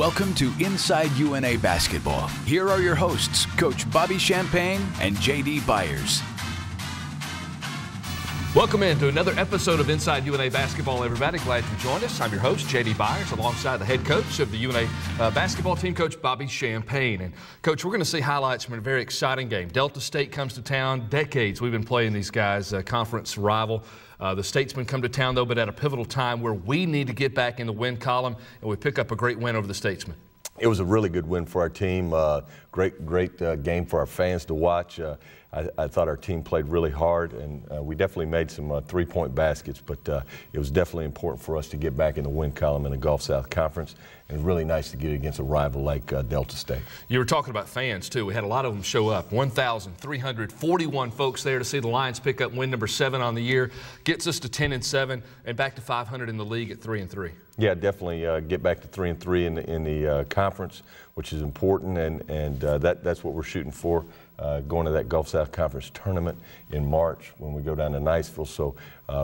Welcome to Inside UNA Basketball. Here are your hosts, Coach Bobby Champagne and J.D. Byers. Welcome into another episode of Inside UNA Basketball, everybody. Glad you joined us. I'm your host, J.D. Byers, alongside the head coach of the UNA basketball team, Coach Bobby Champagne. And, Coach, we're going to see highlights from a very exciting game. Delta State comes to town. Decades we've been playing these guys, conference rival. The Statesmen come to town, though, but at a pivotal time where we need to get back in the win column, and we pick up a great win over the Statesmen. It was a really good win for our team. Great game for our fans to watch. I thought our team played really hard, and we definitely made some three-point baskets, but it was definitely important for us to get back in the win column in the Gulf South Conference, and it's really nice to get against a rival like Delta State. You were talking about fans, too. We had a lot of them show up. 1,341 folks there to see the Lions pick up win number 7 on the year. Gets us to 10-7 and back to 500 in the league at 3-3. Yeah, definitely get back to 3-3 in the conference, which is important, and that's what we're shooting for, going to that Gulf South Conference tournament in March when we go down to Niceville. So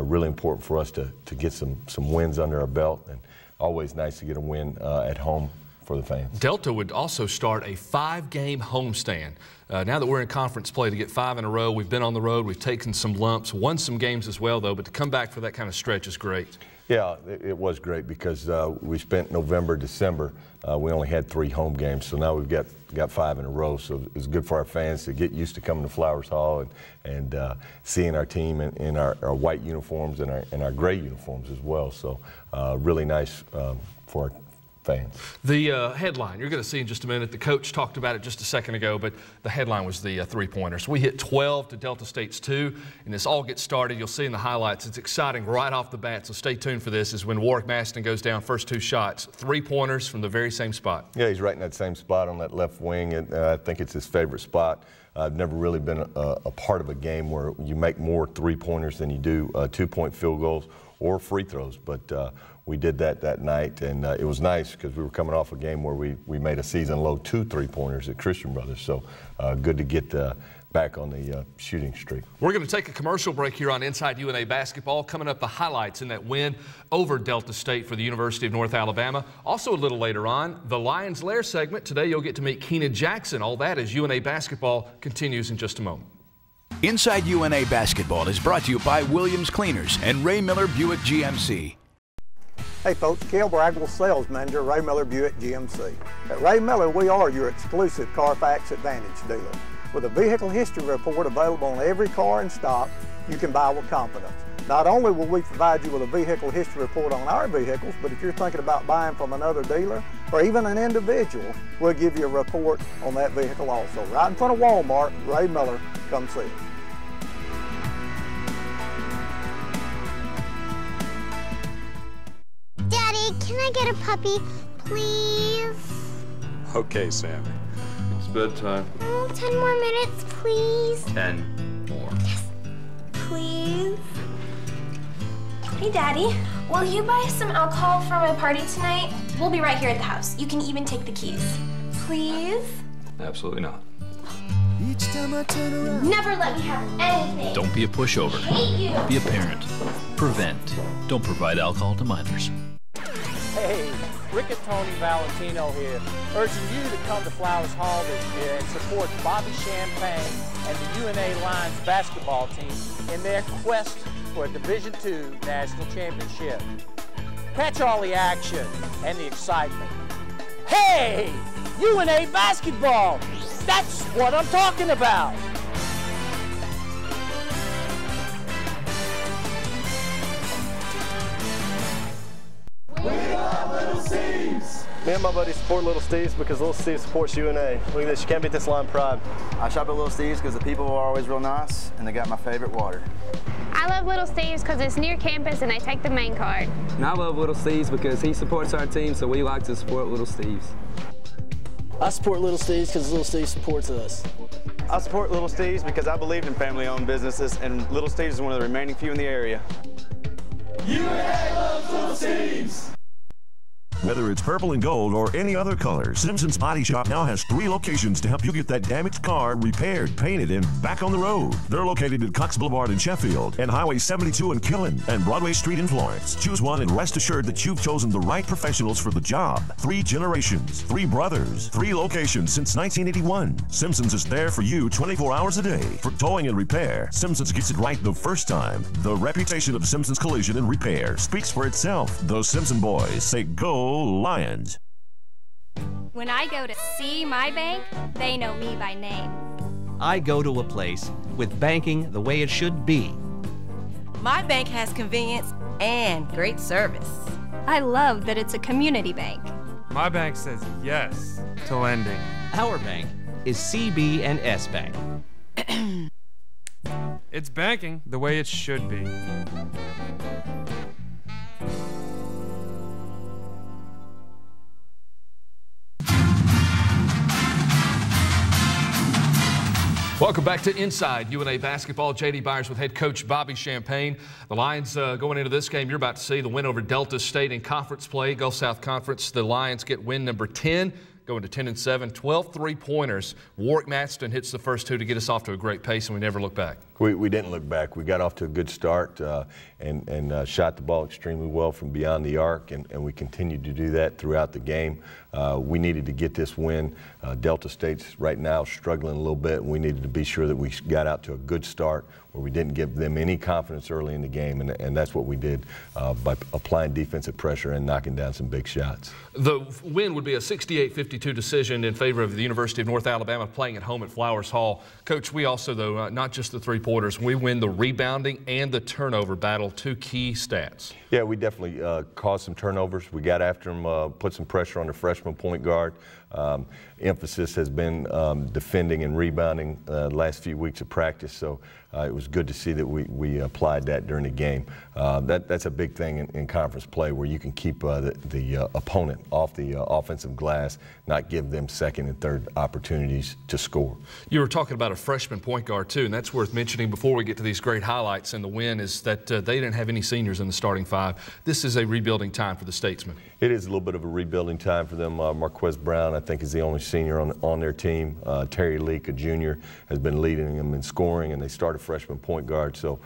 really important for us to get some wins under our belt, and always nice to get a win at home for the fans. Delta would also start a 5-game homestand. Now that we're in conference play, to get 5 in a row, we've been on the road, we've taken some lumps, won some games as well, though, but to come back for that kind of stretch is great. Yeah, it was great because we spent November, December. We only had 3 home games, so now we've got 5 in a row. So it's good for our fans to get used to coming to Flowers Hall and seeing our team in our white uniforms and our gray uniforms as well. So really nice for our fans. The headline, you're going to see in just a minute. The coach talked about it just a second ago, but the headline was the three-pointers. We hit 12 to Delta State's 2, and this all gets started. You'll see in the highlights. It's exciting right off the bat, so stay tuned for this. Is when Warwick Maston goes down, first 2 shots, 3-pointers from the very same spot. Yeah, he's right in that same spot on that left wing, and I think it's his favorite spot. I've never really been a part of a game where you make more 3-pointers than you do 2-point field goals or free throws, but we did that night, and it was nice because we were coming off a game where we made a season-low 2 3-pointers at Christian Brothers, so good to get back on the shooting streak. We're going to take a commercial break here on Inside UNA Basketball. Coming up, the highlights in that win over Delta State for the University of North Alabama. Also a little later on, the Lions Lair segment. Today you'll get to meet Keenan Jackson. All that as UNA Basketball continues in just a moment. Inside UNA Basketball is brought to you by Williams Cleaners and Ray Miller Buick GMC. Hey folks, Cale Bragwell, Sales Manager, Ray Miller Buick GMC. At Ray Miller, we are your exclusive Carfax Advantage dealer. With a vehicle history report available on every car in stock, you can buy with confidence. Not only will we provide you with a vehicle history report on our vehicles, but if you're thinking about buying from another dealer or even an individual, we'll give you a report on that vehicle also. Right in front of Walmart, Ray Miller, come see us. Daddy, can I get a puppy, please? Okay, Sammy. It's bedtime. Oh, 10 more minutes, please. 10 more. Yes. Please. Hey, Daddy. Will you buy some alcohol for my party tonight? We'll be right here at the house. You can even take the keys. Please? Absolutely not. Each time I turn around. Never let me have anything. Don't be a pushover. Hate you. Be a parent. Prevent. Don't provide alcohol to minors. Hey, Rick and Tony Valentino here, urging you to come to Flowers Hall this year and support Bobby Champagne and the UNA Lions basketball team in their quest for a Division II national championship. Catch all the action and the excitement. Hey, UNA basketball! That's what I'm talking about! Me and my buddies support Little Steve's because Little Steve supports UNA. Look at this, you can't beat this line pride. I shop at Little Steve's because the people are always real nice and they got my favorite water. I love Little Steve's because it's near campus and they take the main card. And I love Little Steve's because he supports our team, so we like to support Little Steve's. I support Little Steve's because Little Steve's supports us. I support Little Steve's because I believed in family-owned businesses, and Little Steve's is one of the remaining few in the area. UNA loves Little Steve's! Whether it's purple and gold or any other color, Simpson's Body Shop now has 3 locations to help you get that damaged car repaired, painted, and back on the road. They're located at Cox Boulevard in Sheffield and Highway 72 in Killen and Broadway Street in Florence. Choose one and rest assured that you've chosen the right professionals for the job. 3 generations, 3 brothers, 3 locations since 1981. Simpson's is there for you 24 hours a day. For towing and repair, Simpson's gets it right the first time. The reputation of Simpson's Collision and Repair speaks for itself. Those Simpson boys say go Lions. When I go to see my bank, they know me by name. I go to a place with banking the way it should be. My bank has convenience and great service. I love that it's a community bank. My bank says yes to lending. Our bank is CB&S Bank. It's banking the way it should be. Welcome back to Inside UNA Basketball. J.D. Byers with head coach Bobby Champagne. The Lions going into this game, you're about to see the win over Delta State in conference play, Gulf South Conference. The Lions get win number 10, going to 10-7, 12 3-pointers. Warwick Matson hits the first 2 to get us off to a great pace, and we never look back. We didn't look back. We got off to a good start and shot the ball extremely well from beyond the arc, and we continued to do that throughout the game. We needed to get this win. Delta State's right now struggling a little bit, and we needed to be sure that we got out to a good start where we didn't give them any confidence early in the game, and that's what we did by applying defensive pressure and knocking down some big shots. The win would be a 68-52 decision in favor of the University of North Alabama playing at home at Flowers Hall. Coach, we also, though, not just the 3-pointers, we win the rebounding and the turnover battle, 2 key stats. Yeah, we definitely caused some turnovers. We got after them, put some pressure on the freshman point guard. Emphasis has been defending and rebounding the last few weeks of practice, so it was good to see that we applied that during the game. That's a big thing in conference play, where you can keep the opponent off the offensive glass, not give them second and third opportunities to score. You were talking about a freshman point guard, too, and that's worth mentioning before we get to these great highlights in the win, is that they didn't have any seniors in the starting 5. This is a rebuilding time for the Statesmen. It is a little bit of a rebuilding time for them. Marquez Brown, I think, is the only senior on their team. Terry Leak, a junior, has been leading them in scoring, and they start a freshman point guard. So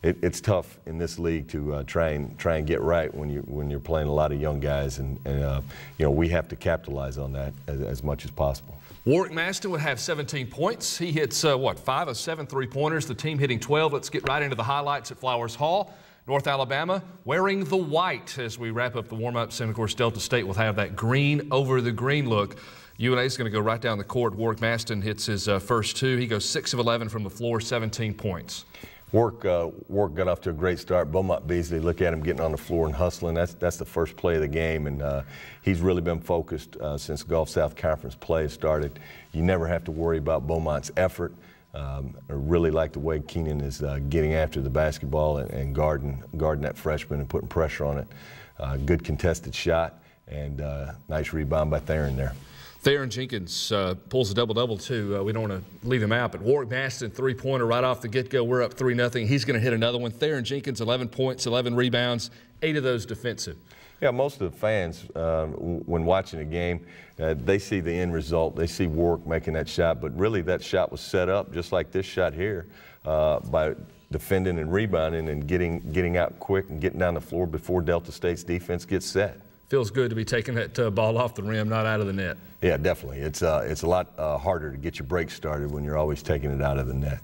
it's tough in this league to try and get right when you're playing a lot of young guys, and you know, we have to capitalize on that as much as possible. Warwick Maston would have 17 points. He hits, 5 of 7 3-pointers. The team hitting 12. Let's get right into the highlights at Flowers Hall. North Alabama wearing the white as we wrap up the warm-ups, and of course Delta State will have that green over the green look. UNA is going to go right down the court. Warwick Maston hits his first 2. He goes 6 of 11 from the floor, 17 points. Warwick got off to a great start. Beaumont Beasley, look at him getting on the floor and hustling. That's the first play of the game, and he's really been focused since Gulf South Conference play started. You never have to worry about Beaumont's effort. I really like the way Keenan is getting after the basketball and guarding that freshman and putting pressure on it. Good contested shot, and nice rebound by Theron there. Theron Jenkins pulls a double-double, too. We don't want to leave him out, but Warwick Maston, 3-pointer right off the get-go. We're up 3-0. He's going to hit another one. Theron Jenkins, 11 points, 11 rebounds, 8 of those defensive. Yeah, most of the fans, when watching a game, they see the end result. They see Warwick making that shot, but really that shot was set up just like this shot here by defending and rebounding and getting out quick and getting down the floor before Delta State's defense gets set. Feels good to be taking that ball off the rim, not out of the net. Yeah, definitely. It's a lot harder to get your break started when you're always taking it out of the net.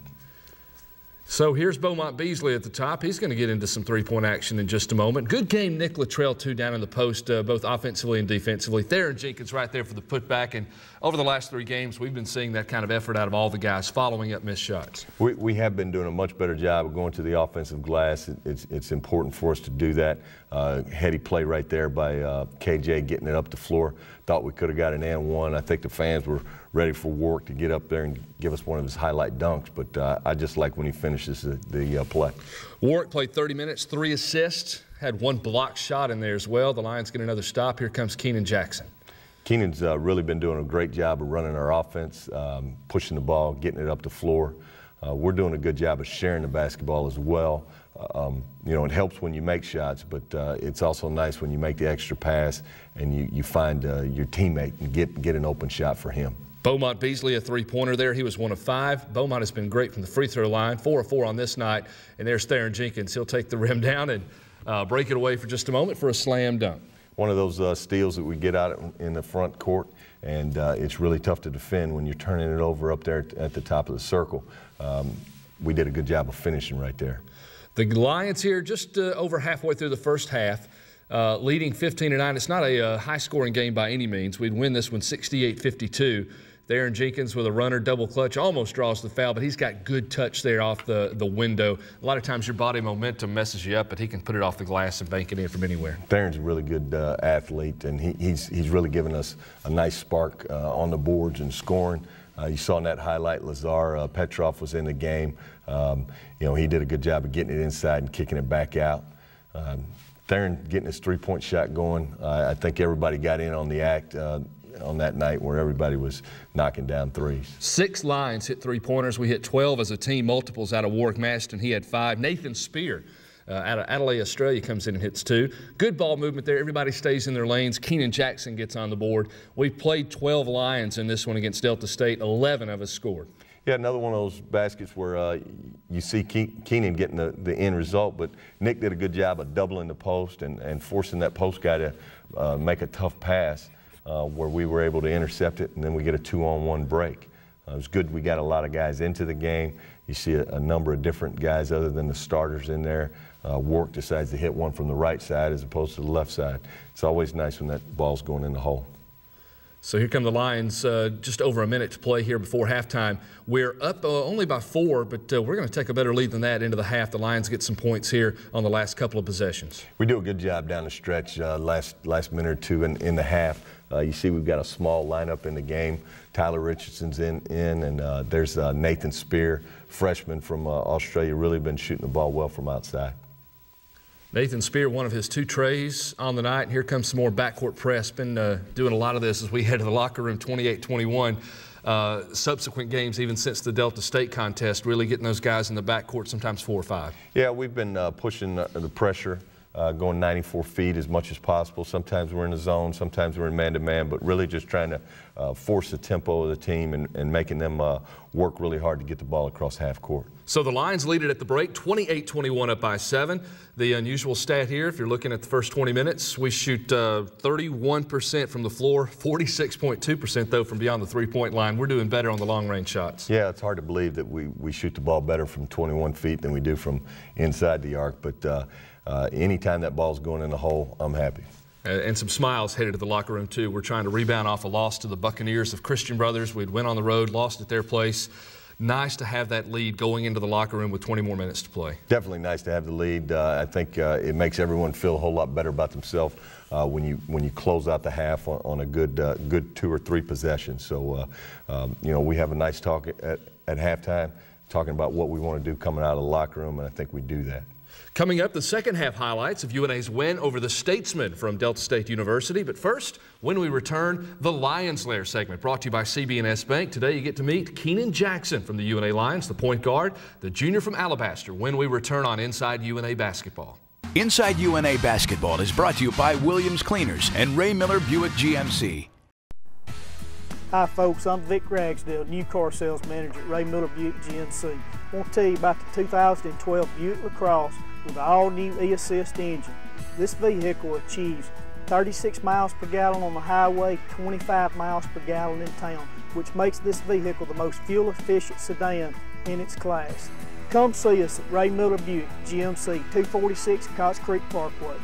So here's Beaumont Beasley at the top. He's going to get into some 3-point action in just a moment. Good game, Nick Luttrell, too, down in the post, both offensively and defensively. Theron Jenkins right there for the putback. And over the last 3 games, we've been seeing that kind of effort out of all the guys following up missed shots. We have been doing a much better job of going to the offensive glass. It's important for us to do that. Heady play right there by KJ getting it up the floor. Thought we could have got an and one. I think the fans were ready for Warwick to get up there and give us one of his highlight dunks, but I just like when he finishes the play. Warwick played 30 minutes, 3 assists, had 1 blocked shot in there as well. The Lions get another stop. Here comes Keenan Jackson. Keenan's really been doing a great job of running our offense, pushing the ball, getting it up the floor. We're doing a good job of sharing the basketball as well. you know, it helps when you make shots, but it's also nice when you make the extra pass and you find your teammate and get an open shot for him. Beaumont Beasley, a three-pointer there. He was 1 of 5. Beaumont has been great from the free throw line, 4 of 4 on this night. And there's Theron Jenkins. He'll take the rim down and break it away for just a moment for a slam dunk. One of those steals that we get out in the front court, and it's really tough to defend when you're turning it over up there at the top of the circle. We did a good job of finishing right there. The Lions here just over halfway through the first half, leading 15-9. It's not a high-scoring game by any means. We'd win this one 68-52. Theron Jenkins with a runner, double clutch, almost draws the foul, but he's got good touch there off the window. A lot of times your body momentum messes you up, but he can put it off the glass and bank it in from anywhere. Theron's a really good athlete, and he's really given us a nice spark on the boards and scoring. You saw in that highlight, Lazar Petrov was in the game. You know, he did a good job of getting it inside and kicking it back out. Theron getting his three-point shot going. I think everybody got in on the act on that night where everybody was knocking down threes. 6 Lions hit three-pointers. We hit 12 as a team, multiples out of Warwick Maston. He had 5. Nathan Spear out of Adelaide, Australia, comes in and hits 2. Good ball movement there. Everybody stays in their lanes. Keenan Jackson gets on the board. We played 12 Lions in this one against Delta State. 11 of us scored. Yeah, another one of those baskets where you see Keenan getting the end result, but Nick did a good job of doubling the post and forcing that post guy to make a tough pass where we were able to intercept it, and then we get a 2-on-1 break. It was good we got a lot of guys into the game. You see a number of different guys other than the starters in there. Warwick decides to hit one from the right side as opposed to the left side. It's always nice when that ball's going in the hole. So here come the Lions, just over a minute to play here before halftime. We're up only by 4, but we're going to take a better lead than that into the half. The Lions get some points here on the last couple of possessions. We do a good job down the stretch, last minute or two in the half. You see we've got a small lineup in the game. Tyler Richardson's in and there's Nathan Spear, freshman from Australia, really been shooting the ball well from outside. Nathan Spear, one of his 2 trays on the night. And here comes some more backcourt press. Been doing a lot of this as we head to the locker room, 28-21. Subsequent games, even since the Delta State contest, really getting those guys in the backcourt, sometimes 4 or 5. Yeah, we've been pushing the pressure, going 94 feet as much as possible. Sometimes we're in the zone, sometimes we're in man-to-man, but really just trying to force the tempo of the team and making them work really hard to get the ball across half court. So the Lions lead it at the break, 28-21 up by 7. The unusual stat here, if you're looking at the first 20 minutes, we shoot 31% from the floor, 46.2% though from beyond the three-point line. We're doing better on the long-range shots. Yeah, it's hard to believe that we shoot the ball better from 21 feet than we do from inside the arc, but anytime that ball's going in the hole, I'm happy. And some smiles headed to the locker room, too. We're trying to rebound off a loss to the Buccaneers of Christian Brothers. We'd went on the road, lost at their place. Nice to have that lead going into the locker room with 20 more minutes to play. Definitely nice to have the lead. I think it makes everyone feel a whole lot better about themselves when you close out the half on a good 2 or 3 possessions. So, you know, we have a nice talk at halftime, talking about what we want to do coming out of the locker room, and I think we do that. Coming up, the second half highlights of UNA's win over the Statesmen from Delta State University. But first, when we return, the Lions Lair segment brought to you by CB&S Bank. Today you get to meet Keenan Jackson from the UNA Lions, the point guard, the junior from Alabaster, when we return on Inside UNA Basketball. Inside UNA Basketball is brought to you by Williams Cleaners and Ray Miller Buick GMC. Hi folks, I'm Vic Ragsdale, new car sales manager at Ray Miller Buick GMC. I want to tell you about the 2012 Buick LaCrosse with the all-new E-Assist engine. This vehicle achieves 36 miles per gallon on the highway, 25 miles per gallon in town, which makes this vehicle the most fuel-efficient sedan in its class. Come see us at Ray Miller Buick GMC, 246 Cox Creek Parkway.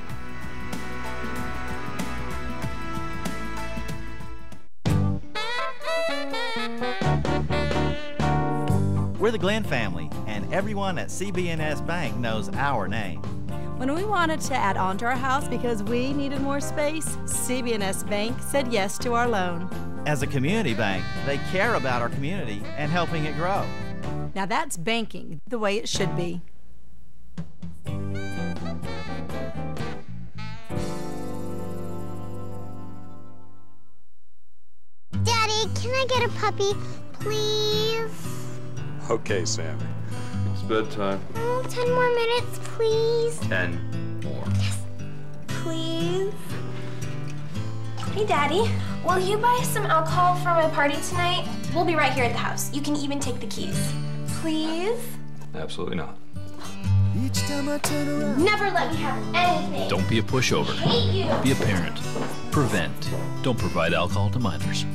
We're the Glenn family, and everyone at CB&S Bank knows our name. When we wanted to add on to our house because we needed more space, CB&S Bank said yes to our loan. As a community bank, they care about our community and helping it grow. Now that's banking the way it should be. Daddy, can I get a puppy, please? Okay, Sammy. It's bedtime. Oh, 10 more minutes, please. 10 more. Yes. Please. Hey, Daddy. Will you buy some alcohol for my party tonight? We'll be right here at the house. You can even take the keys. Please? Absolutely not. Each time I turn around. Never let me have anything. Don't be a pushover. Hate you. Be a parent. Prevent. Don't provide alcohol to minors.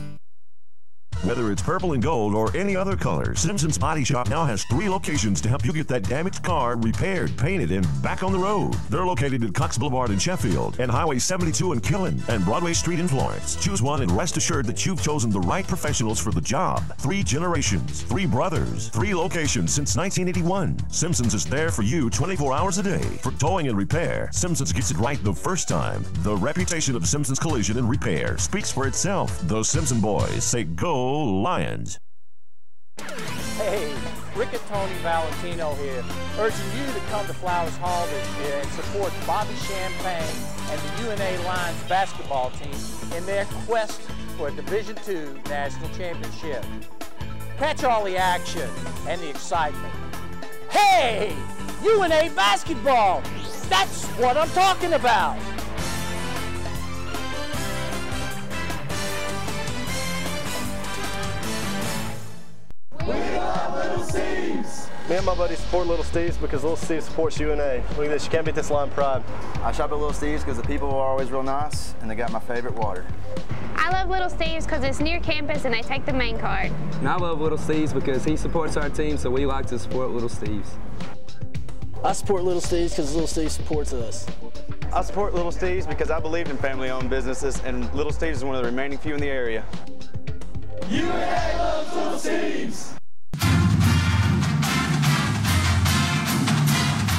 Whether it's purple and gold or any other color, Simpson's Body Shop now has 3 locations to help you get that damaged car repaired, painted, and back on the road. They're located at Cox Boulevard in Sheffield and Highway 72 in Killen and Broadway Street in Florence. Choose one and rest assured that you've chosen the right professionals for the job. 3 generations, 3 brothers, 3 locations since 1981. Simpson's is there for you 24 hours a day. For towing and repair, Simpson's gets it right the first time. The reputation of Simpson's Collision and Repair speaks for itself. Those Simpson boys say go Lions. Hey, Rick and Tony Valentino here, urging you to come to Flowers Hall this year and support Bobby Champagne and the UNA Lions basketball team in their quest for a Division II national championship. Catch all the action and the excitement. Hey, UNA basketball! That's what I'm talking about! Me and my buddy support Little Steve's because Little Steve supports UNA. Look at this, you can't beat this line, pride. I shop at Little Steve's because the people are always real nice and they got my favorite water. I love Little Steve's because it's near campus and they take the main card. And I love Little Steve's because he supports our team, so we like to support Little Steve's. I support Little Steve's because Little Steve's supports us. I support Little Steve's because I believe in family-owned businesses, and Little Steve's is one of the remaining few in the area. UNA loves Little Steve's!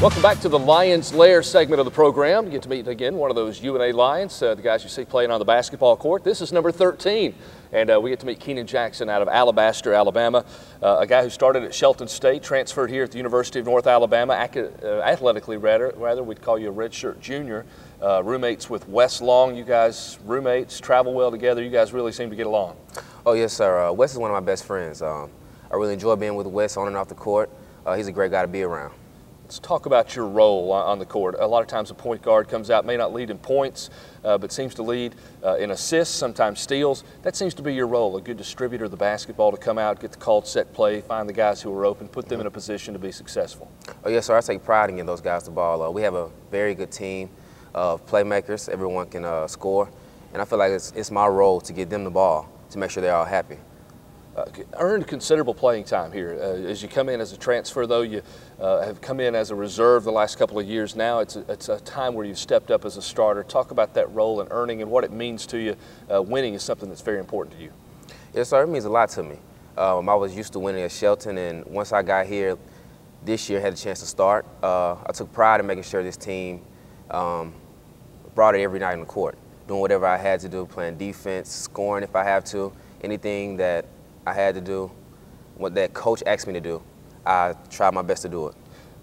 Welcome back to the Lions Lair segment of the program. You get to meet again one of those UNA Lions, the guys you see playing on the basketball court. This is number 13, and we get to meet Keenan Jackson out of Alabaster, Alabama, a guy who started at Shelton State, transferred here at the University of North Alabama. Athletically, rather, we'd call you a redshirt junior. Roommates with Wes Long. You guys, roommates, travel well together. You guys really seem to get along. Oh, yes, sir. Wes is one of my best friends. I really enjoy being with Wes on and off the court. He's a great guy to be around. Let's talk about your role on the court. A lot of times a point guard comes out, may not lead in points, but seems to lead in assists, sometimes steals. That seems to be your role, a good distributor of the basketball to come out, get the called set play, find the guys who are open, put them in a position to be successful. Oh, yes, sir. I take pride in getting those guys the ball. We have a very good team of playmakers. Everyone can score, and I feel like it's my role to get them the ball to make sure they're all happy. Earned considerable playing time here. As you come in as a transfer, though, you have come in as a reserve the last couple of years now. It's a time where you've stepped up as a starter. Talk about that role in earning and what it means to you. Winning is something that's very important to you. Yes, sir. It means a lot to me. I was used to winning at Shelton, and once I got here this year, had a chance to start. I took pride in making sure this team brought it every night on the court, doing whatever I had to do, playing defense, scoring if I have to, anything that I had to do, what that coach asked me to do, I tried my best to do it.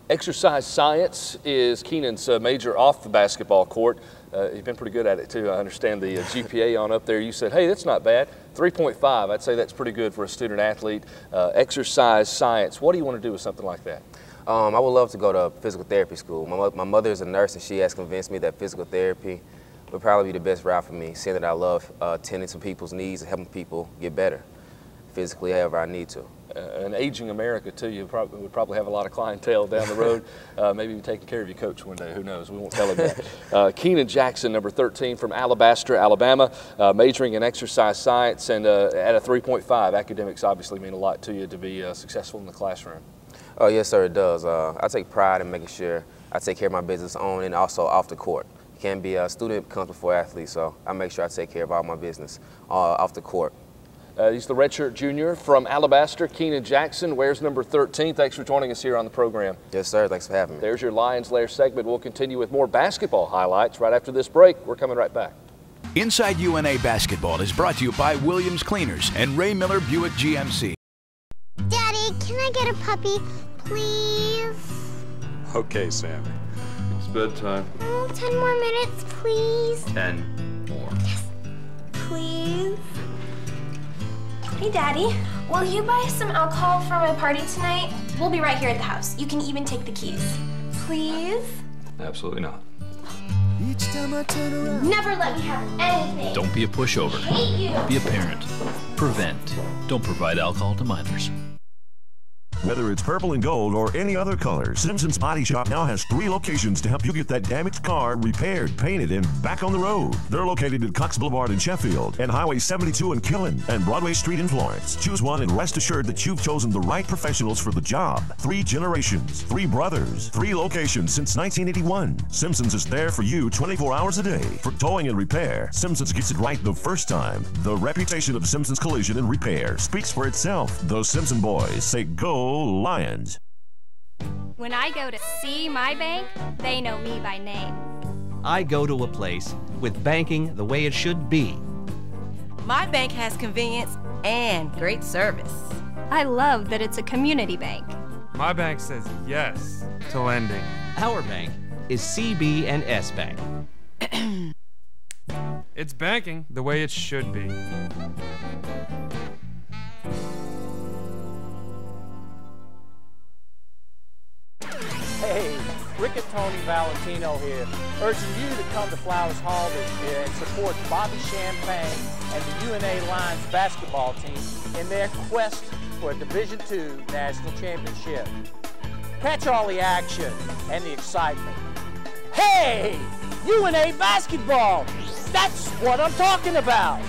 Exercise science is Keenan's major off the basketball court. You've been pretty good at it too. I understand the GPA on up there. You said, hey, that's not bad. 3.5, I'd say that's pretty good for a student athlete. Exercise science, what do you want to do with something like that? I would love to go to physical therapy school. My mother is a nurse, and she has convinced me that physical therapy would probably be the best route for me, seeing that I love tending to people's needs and helping people get better physically, however I need to. An aging America, too, you would probably have a lot of clientele down the road. Maybe you're taking care of your coach one day. Who knows? We won't tell him that. Keenan Jackson, number 13 from Alabaster, Alabama, majoring in exercise science and at a 3.5. Academics obviously mean a lot to you to be successful in the classroom. Oh, yes, sir, it does. I take pride in making sure I take care of my business on and also off the court. You can't be a student comes before athlete, so I make sure I take care of all my business off the court. He's the redshirt junior from Alabaster, Keenan Jackson, wears number 13. Thanks for joining us here on the program. Yes, sir. Thanks for having me. There's your Lions Lair segment. We'll continue with more basketball highlights right after this break. We're coming right back. Inside UNA Basketball is brought to you by Williams Cleaners and Ray Miller Buick GMC. Daddy, can I get a puppy, please? Okay, Sammy. It's bedtime. Oh, 10 more minutes, please. 10 more. Yes. Please? Hey, Daddy. Will you buy some alcohol for my party tonight? We'll be right here at the house. You can even take the keys. Please? Absolutely not. Each time I turn around. Never let me have anything. Don't be a pushover. I hate you. Be a parent. Prevent. Don't provide alcohol to minors. Whether it's purple and gold or any other color, Simpson's Body Shop now has 3 locations to help you get that damaged car repaired, painted, and back on the road. They're located at Cox Boulevard in Sheffield and Highway 72 in Killen and Broadway Street in Florence. Choose one and rest assured that you've chosen the right professionals for the job. 3 generations, 3 brothers, 3 locations since 1981. Simpson's is there for you 24 hours a day. For towing and repair, Simpson's gets it right the first time. The reputation of Simpson's Collision and Repair speaks for itself. Those Simpson boys say go Lions. When I go to see my bank, they know me by name. I go to a place with banking the way it should be. My bank has convenience and great service. I love that it's a community bank. My bank says yes to lending. Our bank is CB&S Bank. It's banking the way it should be. Hey, Rick and Tony Valentino here, urging you to come to Flowers Hall this year and support Bobby Champagne and the UNA Lions basketball team in their quest for a Division II national championship. Catch all the action and the excitement. Hey, UNA basketball! That's what I'm talking about!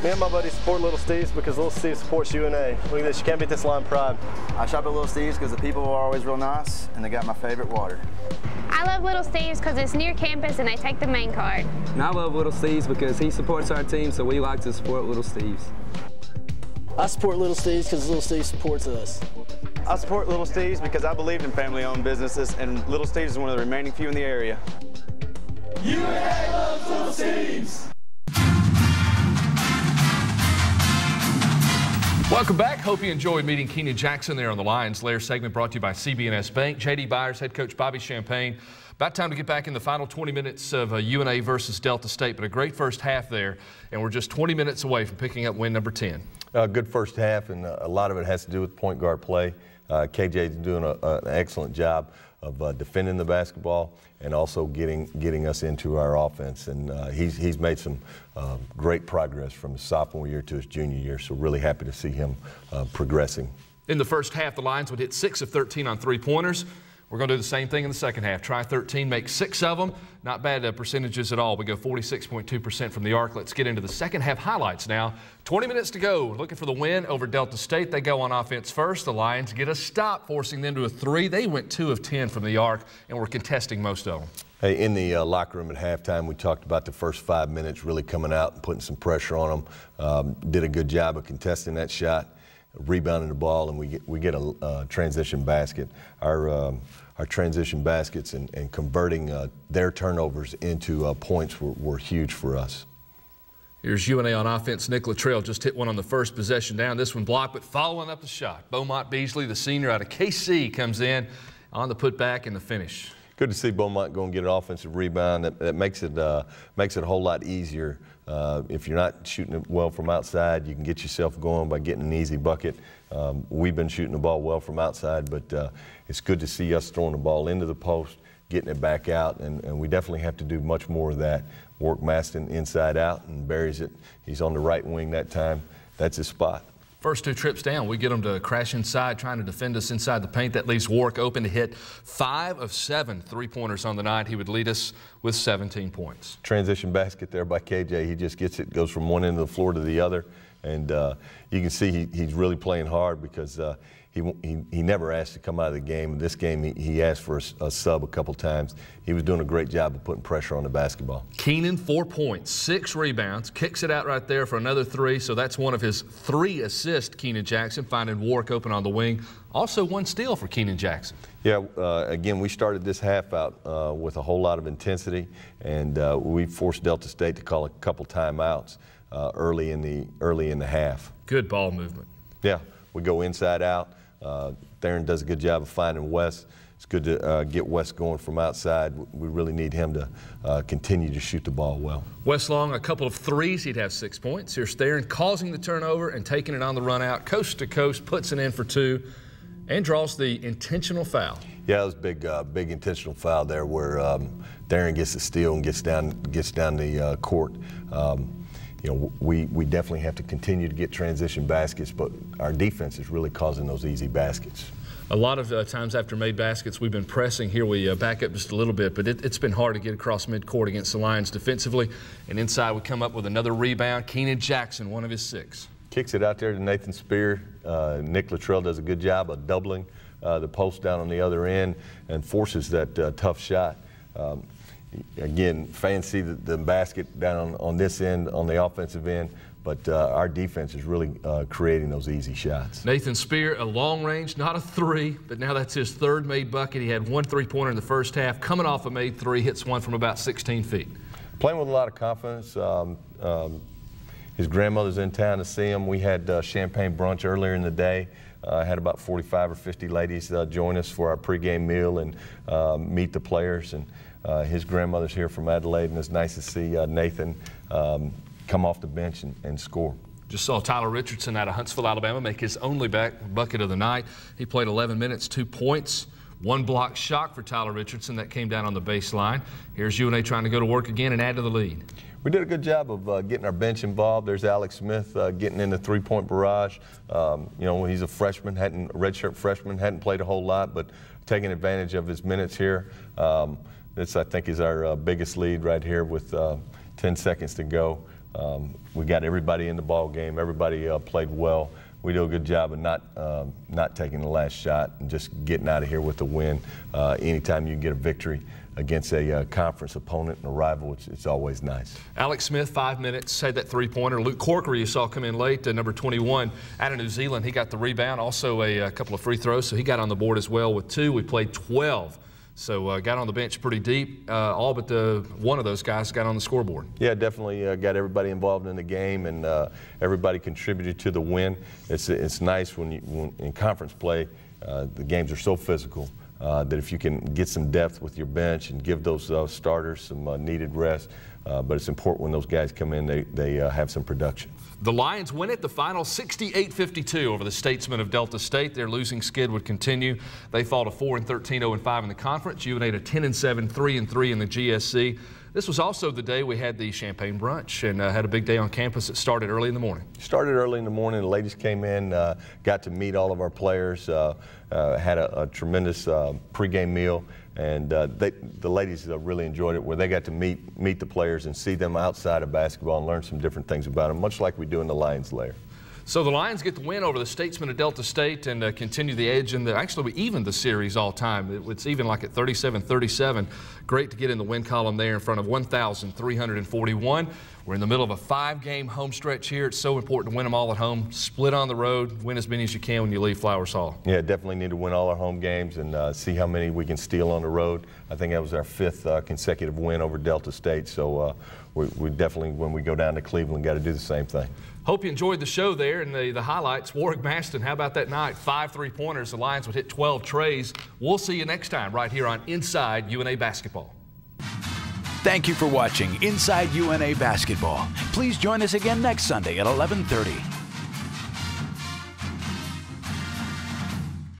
Me and my buddies support Little Steve's because Little Steve supports UNA. Look at this, you can't beat this line of pride. I shop at Little Steve's because the people are always real nice and they got my favorite water. I love Little Steve's because it's near campus and they take the main card. And I love Little Steve's because he supports our team, so we like to support Little Steve's. I support Little Steve's because Little Steve supports us. I support Little Steve's because I believe in family-owned businesses, and Little Steve's is one of the remaining few in the area. UNA loves Little Steve's! Welcome back. Hope you enjoyed meeting Keenan Jackson there on the Lions Lair segment, brought to you by CB&S Bank. J.D. Byers, head coach Bobby Champagne. About time to get back in the final 20 minutes of UNA versus Delta State, but a great first half there, and we're just 20 minutes away from picking up win number 10. Good first half, and a lot of it has to do with point guard play. KJ's doing an excellent job of defending the basketball and also getting us into our offense. And he's made some great progress from his sophomore year to his junior year, so really happy to see him progressing. In the first half, the Lions would hit 6 of 13 on three-pointers. We're going to do the same thing in the second half. Try 13, make 6 of them. Not bad percentages at all. We go 46.2% from the arc. Let's get into the second half highlights now. 20 minutes to go. We're looking for the win over Delta State. They go on offense first. The Lions get a stop, forcing them to a 3. They went 2 of 10 from the arc and were contesting most of them. Hey, in the locker room at halftime, we talked about the first 5 minutes really coming out and putting some pressure on them. Did a good job of contesting that shot, rebounding the ball, and we get a transition basket. Our transition baskets and converting their turnovers into points were huge for us. Here's UNA on offense. Nick Luttrell just hit one on the first possession down. This one blocked, but following up the shot. Beaumont Beasley, the senior out of KC, comes in on the putback and the finish. Good to see Beaumont go and get an offensive rebound. That makes it a whole lot easier. If you're not shooting it well from outside, you can get yourself going by getting an easy bucket. We've been shooting the ball well from outside, but it's good to see us throwing the ball into the post, getting it back out, and we definitely have to do much more of that. Work Maston inside out and buries it. He's on the right wing that time. That's his spot. First 2 trips down, we get them to crash inside, trying to defend us inside the paint. That leaves Warwick open to hit 5 of 7 three-pointers on the night. He would lead us with 17 points. Transition basket there by KJ. He just gets it, goes from one end of the floor to the other. And you can see he's really playing hard because he never asked to come out of the game. In this game, he asked for a sub a couple times. He was doing a great job of putting pressure on the basketball. Keenan, 4 points, 6 rebounds, kicks it out right there for another 3. So that's one of his 3 assists, Keenan Jackson, finding Warwick open on the wing. Also 1 steal for Keenan Jackson. Yeah, again, we started this half out with a whole lot of intensity, and we forced Delta State to call a couple timeouts early in the half. Good ball movement. Yeah, we go inside out. Theron does a good job of finding Wes. It's good to get Wes going from outside. We really need him to continue to shoot the ball well. Wes Long, a couple of threes, he'd have 6 points. Here's Theron causing the turnover and taking it on the run out, coast to coast, puts it in for 2, and draws the intentional foul. Yeah, it was a big intentional foul there where Theron gets the steal and gets down the court. You know, we definitely have to continue to get transition baskets, but our defense is really causing those easy baskets. A lot of times after made baskets, we've been pressing. Here we back up just a little bit, but it's been hard to get across midcourt against the Lions defensively. And inside we come up with another rebound. Keenan Jackson, one of his 6. Kicks it out there to Nathan Spear. Nick Luttrell does a good job of doubling the post down on the other end and forces that tough shot. Again, fans see the basket down on this end, on the offensive end, but our defense is really creating those easy shots. Nathan Spear, a long range, not a 3, but now that's his 3rd made bucket. He had 1 3-pointer in the first half. Coming off a made 3, hits one from about 16 feet. Playing with a lot of confidence. His grandmother's in town to see him. We had champagne brunch earlier in the day. Had about 45 or 50 ladies join us for our pregame meal and meet the players. And his grandmother's here from Adelaide, and it's nice to see Nathan come off the bench and score. Just saw Tyler Richardson out of Huntsville, Alabama, make his only bucket of the night. He played 11 minutes, 2 points, 1 block shot for Tyler Richardson that came down on the baseline. Here's UNA trying to go to work again and add to the lead. We did a good job of getting our bench involved. There's Alex Smith getting in the 3-point barrage. You know, he's a freshman, redshirt freshman, hadn't played a whole lot, but taking advantage of his minutes here. This, I think, is our biggest lead right here with 10 seconds to go. We got everybody in the ball game. Everybody played well. We do a good job of not taking the last shot and just getting out of here with the win. Anytime you get a victory against a conference opponent and a rival, it's always nice. Alex Smith, 5 minutes, had that 3-pointer. Luke Corker, you saw come in late, number 21, out of New Zealand. He got the rebound, also a couple of free throws, so he got on the board as well with 2. We played 12. So got on the bench pretty deep. All but one of those guys got on the scoreboard. Yeah, definitely got everybody involved in the game, and everybody contributed to the win. It's nice when in conference play, the games are so physical that if you can get some depth with your bench and give those starters some needed rest, but it's important when those guys come in, they have some production. The Lions win it, the final 68-52 over the Statesmen of Delta State. Their losing skid would continue. They fall to 4-13, 0-5 in the conference. UNA to 10-7, 3-3 in the GSC. This was also the day we had the champagne brunch and had a big day on campus. It started early in the morning. Started early in the morning. The ladies came in, got to meet all of our players, had a tremendous pregame meal. And the ladies really enjoyed it, where they got to meet the players and see them outside of basketball and learn some different things about them, much like we do in the Lions lair. So the Lions get the win over the Statesmen of Delta State and continue the edge. And actually, we evened the series all time. It's even like at 37-37. Great to get in the win column there in front of 1,341. We're in the middle of a 5-game home stretch here. It's so important to win them all at home. Split on the road. Win as many as you can when you leave Flowers Hall. Yeah, definitely need to win all our home games and see how many we can steal on the road. I think that was our 5th consecutive win over Delta State. So we definitely, when we go down to Cleveland, got to do the same thing. Hope you enjoyed the show there and the highlights. Warwick Maston, how about that night? 5 3-pointers. The Lions would hit 12 trays. We'll see you next time right here on Inside UNA Basketball. Thank you for watching Inside UNA Basketball. Please join us again next Sunday at 11:30.